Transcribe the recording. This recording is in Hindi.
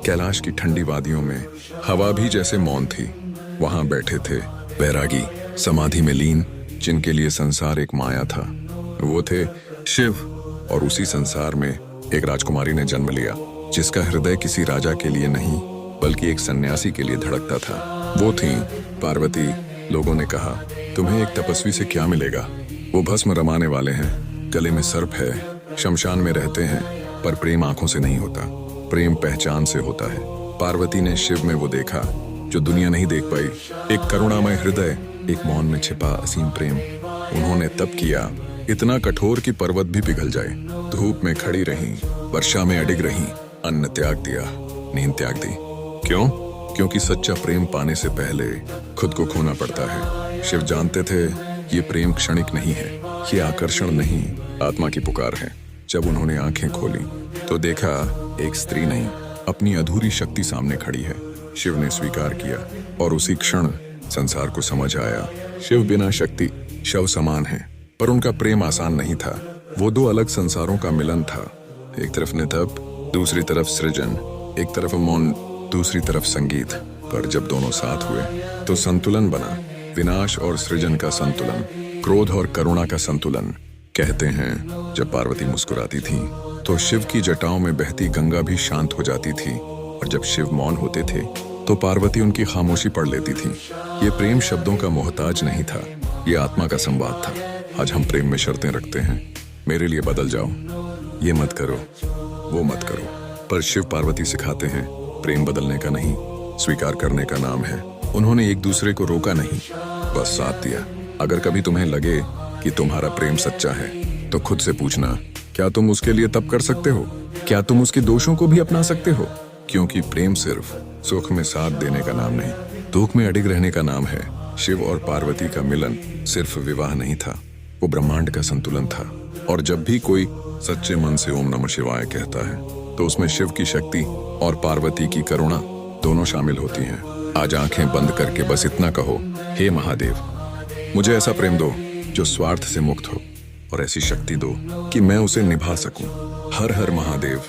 कैलाश की ठंडी वादियों में हवा भी जैसे मौन थी। वहां बैठे थे बैरागी, समाधि में लीन, जिनके लिए संसार एक माया था। वो थे शिव, और उसी संसार में एक राजकुमारी ने जन्म लिया, जिसका हृदय किसी राजा के लिए नहीं बल्कि एक सन्यासी के लिए धड़कता था। वो थी पार्वती। लोगों ने कहा, तुम्हें एक तपस्वी से क्या मिलेगा? वो भस्म रमाने वाले हैं, गले में सर्प है, शमशान में रहते हैं, पर प्रेम आंखों से नहीं होता, प्रेम पहचान से होता है। पार्वती ने शिव में वो देखा जो दुनिया नहीं देख पाई, एक करुणामय हृदय, एक मौन में छिपा असीम प्रेम। उन्होंने तप किया, इतना कठोर कि पर्वत भी पिघल जाए। धूप में खड़ी रहीं, वर्षा में अडिग रहीं, अन्न त्याग दिया, नींद त्याग दी। क्यों? क्योंकि सच्चा प्रेम पाने से पहले खुद को खोना पड़ता है। शिव जानते थे ये प्रेम क्षणिक नहीं है, ये आकर्षण नहीं, आत्मा की पुकार है। जब उन्होंने आंखें खोली तो देखा एक स्त्री नहीं, अपनी अधूरी शक्ति सामने खड़ी है। शिव ने स्वीकार किया, और उसी क्षण संसार को समझ आया, शिव बिना शक्ति शव समान है। पर उनका प्रेम आसान नहीं था। वो दो अलग संसारों का मिलन था। एक तरफ नितप, दूसरी तरफ सृजन, एक तरफ मौन, दूसरी तरफ संगीत। पर जब दोनों साथ हुए तो संतुलन बना, विनाश और सृजन का संतुलन, क्रोध और करुणा का संतुलन। कहते हैं जब पार्वती मुस्कुराती थी तो शिव की जटाओं में बहती गंगा भी शांत हो जाती थी, और जब शिव मौन होते थे तो पार्वती उनकी खामोशी पढ़ लेती थी। ये प्रेम शब्दों का मोहताज नहीं था, ये आत्मा का संवाद था। आज हम प्रेम में शर्तें रखते हैं, मेरे लिए बदल जाओ, ये मत करो, वो मत करो। पर शिव पार्वती सिखाते हैं प्रेम बदलने का नहीं, स्वीकार करने का नाम है। उन्होंने एक दूसरे को रोका नहीं, बस साथ दिया। अगर कभी तुम्हें लगे कि तुम्हारा प्रेम सच्चा है तो खुद से पूछना, क्या तुम उसके लिए तप कर सकते हो? क्या तुम उसके दोषों को भी अपना सकते हो? क्योंकि प्रेम सिर्फ सुख में साथ देने का नाम नहीं, दुख में अडिग रहने का नाम है। शिव और पार्वती का मिलन सिर्फ विवाह नहीं था, वो ब्रह्मांड का संतुलन था। और जब भी कोई सच्चे मन से ओम नमः शिवाय कहता है तो उसमें शिव की शक्ति और पार्वती की करुणा दोनों शामिल होती हैं। आज आंखें बंद करके बस इतना कहो, हे महादेव, मुझे ऐसा प्रेम दो जो स्वार्थ से मुक्त हो, और ऐसी शक्ति दो कि मैं उसे निभा सकूं। हर हर महादेव।